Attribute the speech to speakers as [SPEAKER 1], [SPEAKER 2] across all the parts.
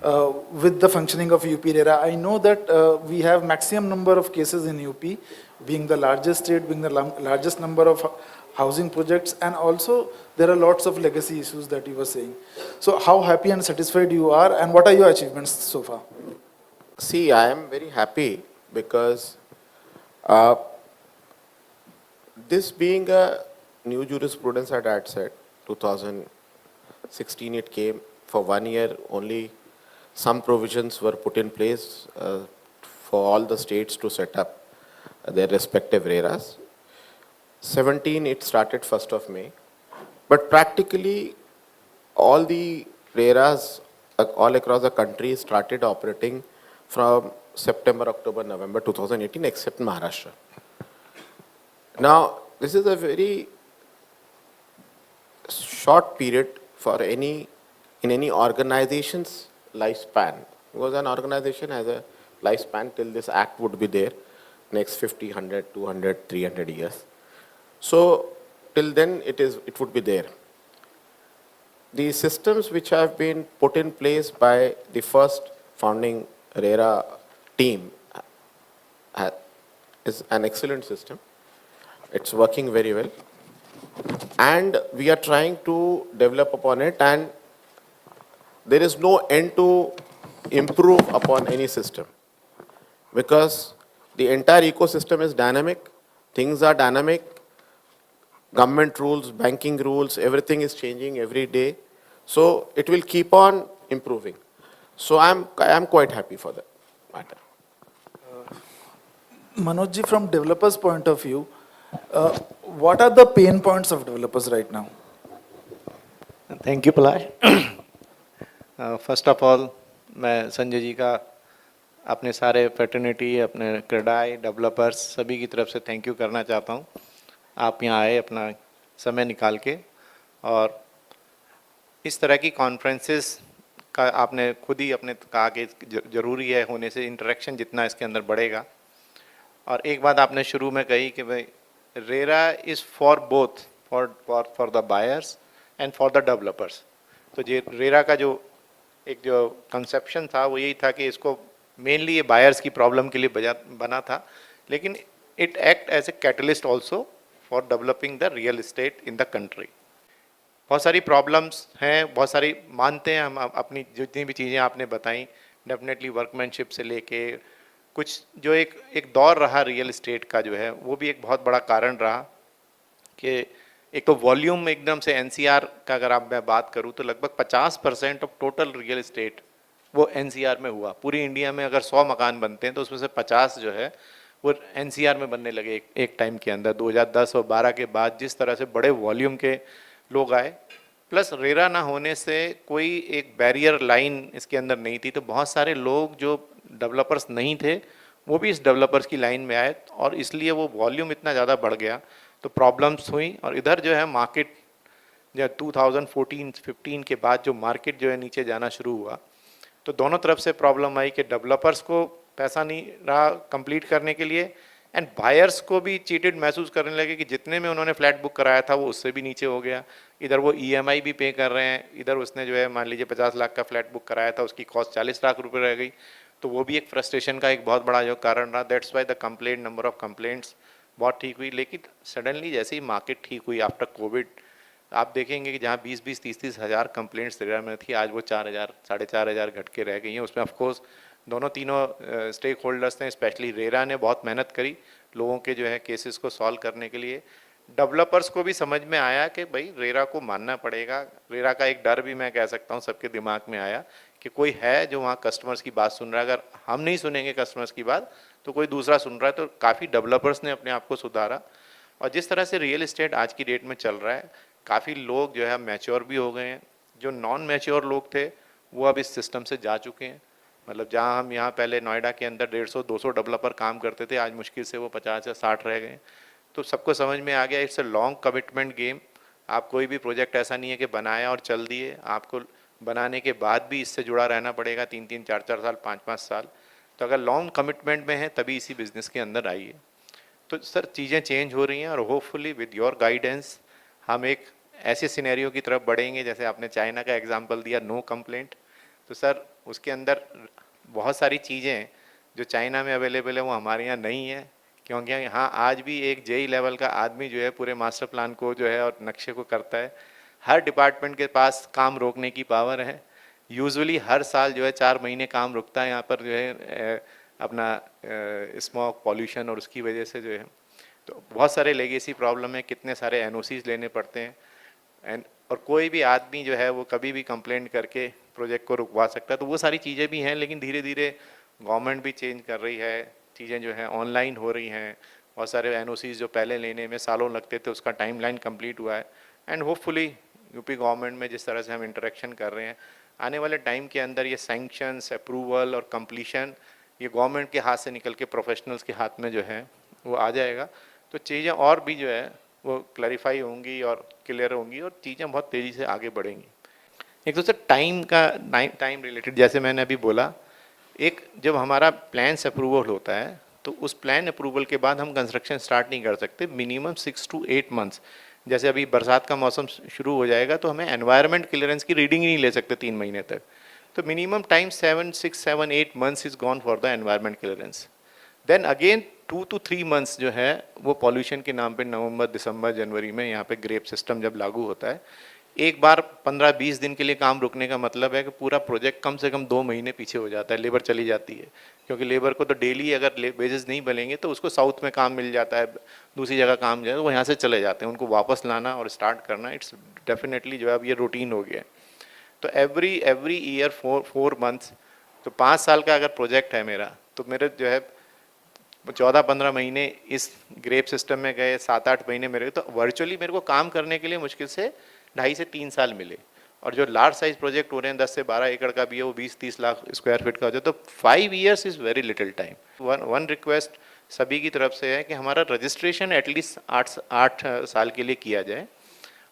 [SPEAKER 1] with the functioning of UP RERA. I know that we have maximum number of cases in UP, being the largest state, being the largest number of housing projects, and also there are lots of legacy issues that you were saying. So how happy and satisfied you are, and what are your achievements so far?
[SPEAKER 2] See, I am very happy because uh, this being a new jurisprudence at ADSET, 2016 it came. For 1 year only some provisions were put in place for all the states to set up their respective RERAs. 17 it started 1st of May. But practically all the RERAs all across the country started operating from September, October, November 2018 except Maharashtra. Now, this is a very short period for any organization's lifespan, because an organization has a lifespan till this act would be there, next 50, 100, 200, 300 years. So till then it would be there. The systems which have been put in place by the first founding RERA team is an excellent system. It's working very well. And we are trying to develop upon it, and there is no end to improve upon any system, because the entire ecosystem is dynamic, things are dynamic, government rules, banking rules, everything is changing every day. So it will keep on improving. So I am quite happy for that matter.
[SPEAKER 1] Manoj ji, from developers' point of view, what are the pain points of developers right now?
[SPEAKER 3] Thank you Palash. First of all मैं संजय जी का अपने सारे fraternity, अपने CREDAI, developers सभी की तरफ से thank you करना चाहता हूँ। आप यहाँ आए अपना समय निकाल के, और इस तरह की कॉन्फ्रेंसेस का आपने खुद ही अपने कहा कि ज़रूरी है होने से, इंटरेक्शन जितना इसके अंदर बढ़ेगा। और एक बात आपने शुरू में कही कि भाई RERA is for both, for the buyers and for the developers. तो ये रेरा का जो कंसेप्शन था वो यही था कि इसको मेनली ये बायर्स की प्रॉब्लम के लिए बना था, लेकिन it act as a catalyst also for developing the real estate in the country. बहुत सारी प्रॉब्लम्स हैं, बहुत सारी मानते हैं हम, अपनी जितनी भी चीज़ें आपने बताई, डेफिनेटली वर्कमैनशिप से लेके कुछ जो एक दौर रहा रियल इस्टेट का जो है, वो भी एक बहुत बड़ा कारण रहा कि एक तो वॉल्यूम एकदम से एनसीआर का अगर मैं बात करूँ तो लगभग 50% ऑफ टोटल रियल इस्टेट वो एनसीआर में हुआ। पूरी इंडिया में अगर 100 मकान बनते हैं तो उसमें से 50 जो है वो एनसीआर में बनने लगे एक टाइम के अंदर। 2010 और 12 के बाद जिस तरह से बड़े वॉल्यूम के लोग आए, प्लस रेरा ना होने से कोई एक बैरियर लाइन इसके अंदर नहीं थी, तो बहुत सारे लोग जो डेवलपर्स नहीं थे वो भी इस डेवलपर्स की लाइन में आए, और इसलिए वो वॉल्यूम इतना ज़्यादा बढ़ गया तो प्रॉब्लम्स हुई। और इधर जो है मार्केट जो 2014-15 के बाद जो मार्केट जो है नीचे जाना शुरू हुआ, तो दोनों तरफ से प्रॉब्लम आई कि डेवलपर्स को पैसा नहीं रहा कंप्लीट करने के लिए, एंड बायर्स को भी चीटेड महसूस करने लगे कि जितने में उन्होंने फ्लैट बुक कराया था वो उससे भी नीचे हो गया। इधर वो ईएमआई भी पे कर रहे हैं, इधर उसने जो है मान लीजिए 50 लाख का फ्लैट बुक कराया था, उसकी कॉस्ट 40 लाख रुपए रह गई, तो वो भी एक फ्रस्ट्रेशन का एक बहुत बड़ा जो कारण रहा। That's why the complaint, number of complaints बहुत ठीक हुई। लेकिन सडनली जैसे ही मार्केट ठीक हुई आफ्टर कोविड, आप देखेंगे कि जहाँ 20-20, 30-30 हज़ार कंप्लेंट्स रेरा में थी, आज वो 4,000, 4,500 घट के रह गई हैं। उसमें ऑफकोर्स तीनों स्टेक होल्डर्स ने, स्पेशली रेरा ने बहुत मेहनत करी लोगों के जो है केसेस को सॉल्व करने के लिए। डेवलपर्स को भी समझ में आया कि भाई रेरा को मानना पड़ेगा। रेरा का एक डर भी मैं कह सकता हूँ सबके दिमाग में आया कि कोई है जो वहाँ कस्टमर्स की बात सुन रहा है, अगर हम नहीं सुनेंगे कस्टमर्स की बात तो कोई दूसरा सुन रहा है। तो काफ़ी डेवलपर्स ने अपने आप को सुधारा, और जिस तरह से रियल इस्टेट आज की डेट में चल रहा है, काफ़ी लोग जो है मैच्योर भी हो गए हैं। जो नॉन मैच्योर लोग थे वो अब इस सिस्टम से जा चुके हैं। मतलब जहाँ हम यहाँ पहले नोएडा के अंदर 150-200 डेवलपर काम करते थे, आज मुश्किल से वो 50 या 60 रह गए। तो सबको समझ में आ गया it's a long commitment game. आप कोई भी प्रोजेक्ट ऐसा नहीं है कि बनाया और चल दिए, आपको बनाने के बाद भी इससे जुड़ा रहना पड़ेगा 3-3, 4-4 साल, 5-5 साल। तो अगर लॉन्ग कमिटमेंट में है तभी इसी बिज़नेस के अंदर आइए। तो सर चीज़ें चेंज हो रही हैं, और होपफुली विद योर गाइडेंस हम एक ऐसे सिनेरियो की तरफ बढ़ेंगे, जैसे आपने चाइना का एग्जांपल दिया, नो कंप्लेंट। तो सर उसके अंदर बहुत सारी चीज़ें जो चाइना में अवेलेबल है वो हमारे यहाँ नहीं है, क्योंकि यहाँ आज भी एक जेई लेवल का आदमी जो है पूरे मास्टर प्लान को जो है और नक्शे को करता है। हर डिपार्टमेंट के पास काम रोकने की पावर है। यूजुअली हर साल जो है 4 महीने काम रुकता है यहाँ पर जो है अपना स्मॉग पॉल्यूशन और उसकी वजह से जो है, तो बहुत सारे लेगेसी प्रॉब्लम है, कितने सारे एनओसीज लेने पड़ते हैं और कोई भी आदमी जो है वो कभी भी कंप्लेंट करके प्रोजेक्ट को रुकवा सकता है। तो वो सारी चीज़ें भी हैं, लेकिन धीरे धीरे गवर्नमेंट भी चेंज कर रही है, चीज़ें जो हैं ऑनलाइन हो रही हैं। बहुत सारे एनओसीज जो पहले लेने में सालों लगते थे उसका टाइमलाइन कंप्लीट हुआ है एंड होपफुली यूपी गवर्नमेंट में जिस तरह से हम इंटरेक्शन कर रहे हैं, आने वाले टाइम के अंदर ये सैंक्शंस, अप्रूवल और कंप्लीशन ये गवर्नमेंट के हाथ से निकल के प्रोफेशनल्स के हाथ में जो है वो आ जाएगा। तो चीज़ें और भी जो है वो क्लैरिफाई होंगी और क्लियर होंगी और चीज़ें बहुत तेज़ी से आगे बढ़ेंगी। एक तो सर टाइम रिलेटेड, जैसे मैंने अभी बोला, एक जब हमारा प्लान्स अप्रूवल होता है तो उस प्लान अप्रूवल के बाद हम कंस्ट्रक्शन स्टार्ट नहीं कर सकते, मिनिमम 6 to 8 मंथ्स। जैसे अभी बरसात का मौसम शुरू हो जाएगा तो हमें एनवायरनमेंट क्लियरेंस की रीडिंग ही नहीं ले सकते 3 महीने तक। तो minimum time 6-7-8 months is gone for the environment clearance. Then again 2 to 3 months जो है वो पॉल्यूशन के नाम पे नवंबर, दिसंबर, जनवरी में यहाँ पे ग्रेप सिस्टम जब लागू होता है, एक बार 15-20 दिन के लिए काम रुकने का मतलब है कि पूरा प्रोजेक्ट कम से कम 2 महीने पीछे हो जाता है, लेबर चली जाती है। क्योंकि लेबर को तो डेली अगर वेजेस नहीं बनेंगे तो उसको साउथ में काम मिल जाता है, दूसरी जगह काम जो है वो यहाँ से चले जाते हैं, उनको वापस लाना और स्टार्ट करना इट्स डेफिनेटली जो है अब ये रूटीन हो गया है। तो एवरी ईयर 4 मंथ्स, तो 5 साल का अगर प्रोजेक्ट है मेरा, तो मेरे जो है 14-15 महीने इस ग्रेप सिस्टम में गए, 7-8 महीने मेरे, तो वर्चुअली मेरे को काम करने के लिए मुश्किल से 2.5 से 3 साल मिले। और जो लार्ज साइज प्रोजेक्ट हो रहे हैं 10 से 12 एकड़ का भी है, वो 20-30 लाख स्क्वायर फीट का हो जाए, तो 5 years is very little time. One request सभी की तरफ से है कि हमारा रजिस्ट्रेशन एटलीस्ट 8 साल के लिए किया जाए,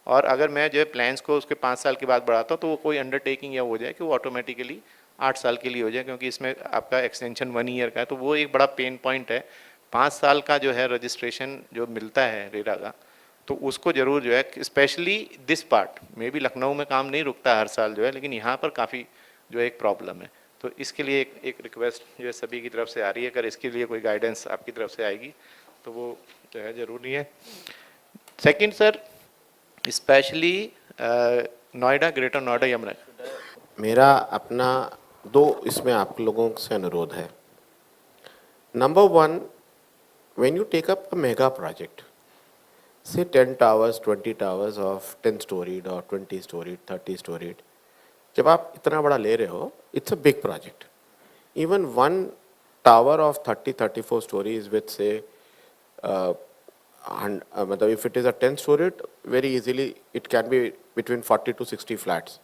[SPEAKER 3] और अगर मैं जो है प्लान्स को उसके 5 साल के बाद बढ़ाता हूँ तो वो कोई अंडरटेकिंग या हो जाए कि वो ऑटोमेटिकली 8 साल के लिए हो जाए, क्योंकि इसमें आपका एक्सटेंशन 1 ईयर का है, तो वो एक बड़ा पेन पॉइंट है। 5 साल का जो है रजिस्ट्रेशन जो मिलता है रेरा का, तो उसको ज़रूर जो है स्पेशली दिस पार्ट में भी, लखनऊ में काम नहीं रुकता हर साल जो है, लेकिन यहाँ पर काफ़ी जो है एक प्रॉब्लम है। तो इसके लिए एक रिक्वेस्ट जो है सभी की तरफ से आ रही है, अगर इसके लिए कोई गाइडेंस आपकी तरफ से आएगी तो वो जो है ज़रूरी है। Second sir, specially Noida, greater Noida, Yamuna,
[SPEAKER 2] मेरा अपना 2 इसमें आप लोगों से अनुरोध है। Number 1, when you take up a mega project, say 10 towers, 20 towers of 10 storied or 20 storied, 30 storied, जब आप इतना बड़ा ले रहे हो, it's a big project. Even one tower of 30-34 stories with say, मतलब if it is a 10 storied, very easily it can be between 40 to 60 flats.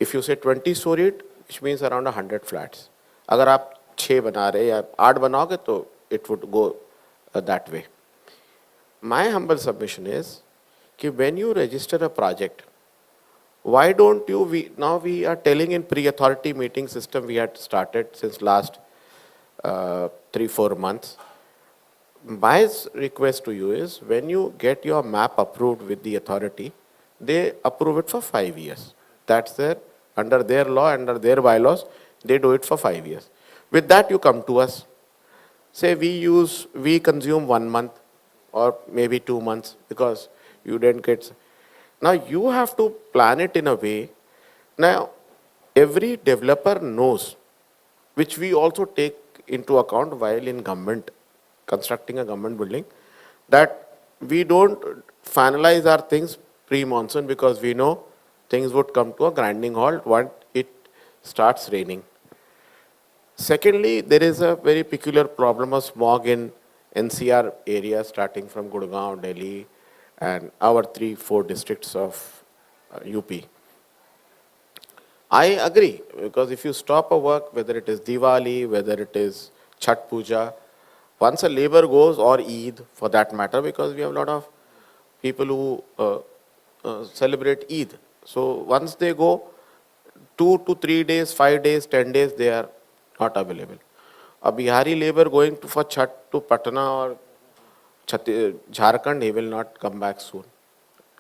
[SPEAKER 2] If you say 20 storied, which means around 100 flats. अगर आप 6 बना रहे या 8 बनाओगे तो it would go that way. My humble submission is कि when you register a project, why don't you, now we are telling in pre-authority meeting system we had started since last 3-4 months. My request to you is when you get your map approved with the authority, they approve it for 5 years. That's their, under their law, under their bylaws, they do it for 5 years. With that you come to us. Say we consume 1 month or maybe 2 months because you didn't get. Now you have to plan it in a way. Now every developer knows, which we also take into account while in government, constructing a government building, that we don't finalize our things pre-monsoon because we know things would come to a grinding halt once it starts raining. Secondly, there is a very peculiar problem of smog in NCR area starting from Gurgaon, Delhi and our 3-4 districts of UP. I agree, because if you stop a work, whether it is Diwali, whether it is Chhat Puja, once a labor goes, or Eid for that matter, because we have a lot of people who celebrate Eid. So once they go, 2 to 3 days, 5 days, 10 days, they are not available. A Bihari labor going for Chhat to Patna or Jharkhand, he will not come back soon,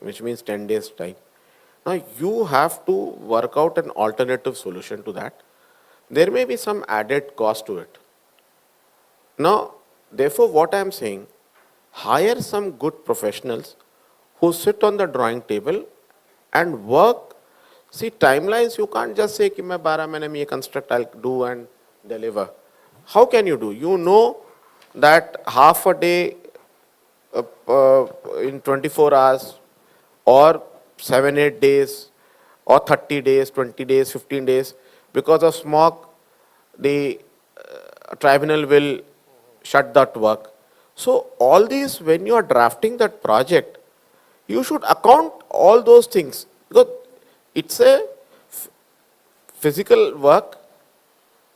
[SPEAKER 2] which means 10 days time. Now you have to work out an alternative solution to that. There may be some added cost to it. Now, therefore, what I am saying, hire some good professionals who sit on the drawing table and work. See, timelines, you can't just say कि मैं 12 महीने में ये construct I'll do and deliver. How can you do? You know that half a day in 24 hours or 7-8 days or 30 days, 20 days, 15 days, because of smog, the tribunal will shut that work. So all these, when you are drafting that project, you should account all those things, because it's a physical work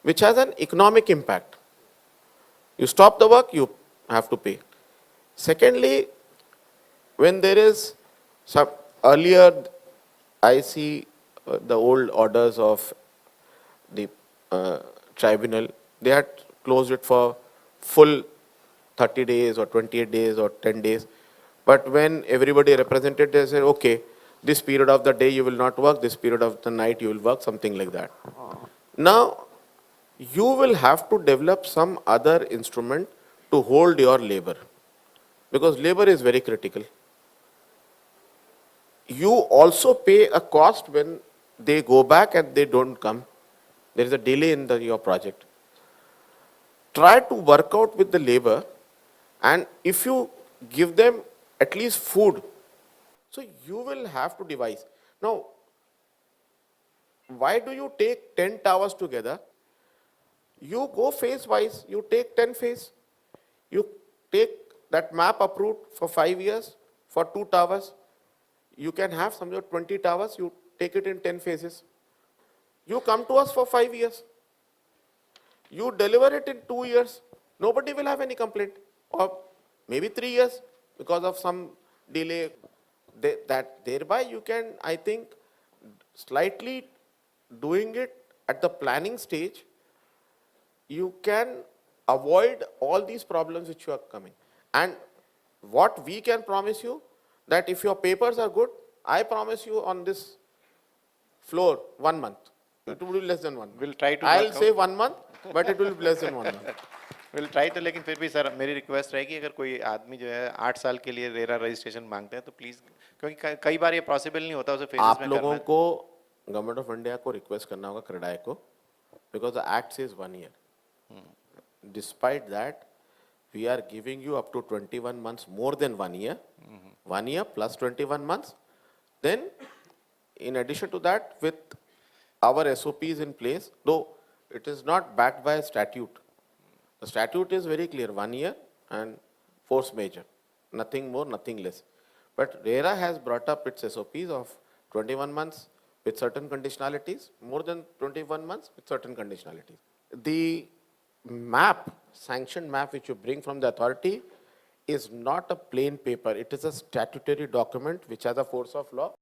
[SPEAKER 2] which has an economic impact. You stop the work, you have to pay. Secondly, when there is some earlier, I see the old orders of the tribunal, they had closed it for full 30 days or 28 days or 10 days. But when everybody represented, they said, okay, this period of the day you will not work, this period of the night you will work, something like that. Now, you will have to develop some other instrument to hold your labor, because labor is very critical. You also pay a cost when they go back and they don't come. There is a delay in your project. Try to work out with the labor, and if you give them at least food, so you will have to devise. Now, why do you take 10 towers together? You go phase wise, you take 10 phase. You take that map approved for 5 years for 2 towers. You can have some 20 towers, you take it in 10 phases. You come to us for 5 years. You deliver it in 2 years. Nobody will have any complaint. Or maybe 3 years because of some delay. Thereby you can, I think, slightly doing it at the planning stage, you can avoid all these problems which are coming. And what we can promise you, that if your papers are good, I promise you on this floor 1 month. It will be less than 1 month.
[SPEAKER 3] We'll try to
[SPEAKER 2] I'll
[SPEAKER 3] work
[SPEAKER 2] say
[SPEAKER 3] out.
[SPEAKER 2] 1 month, but it will be less than 1 month.
[SPEAKER 3] Will try तो, लेकिन फिर भी sir मेरी request रहेगी, अगर कोई आदमी जो है 8 साल के लिए रेरा रजिस्ट्रेशन मांगते हैं तो प्लीज, क्योंकि कई बार ये पॉसिबल नहीं होता उसे फेजेस
[SPEAKER 2] आप
[SPEAKER 3] में
[SPEAKER 2] लोगों
[SPEAKER 3] करना।
[SPEAKER 2] को गवर्नमेंट ऑफ इंडिया को रिक्वेस्ट करना होगा, क्रेडाई को, because the act says 1 year. Despite that, we are giving you up to 21 months, more than 1 year. 1 year plus 21 months. Then, in addition to that, with our SOPs in place, though it is not backed by a statute. The statute is very clear, 1 year and force majeure, nothing more, nothing less. But RERA has brought up its SOPs of 21 months with certain conditionalities, more than 21 months with certain conditionalities. The map, sanctioned map which you bring from the authority is not a plain paper. It is a statutory document which has a force of law.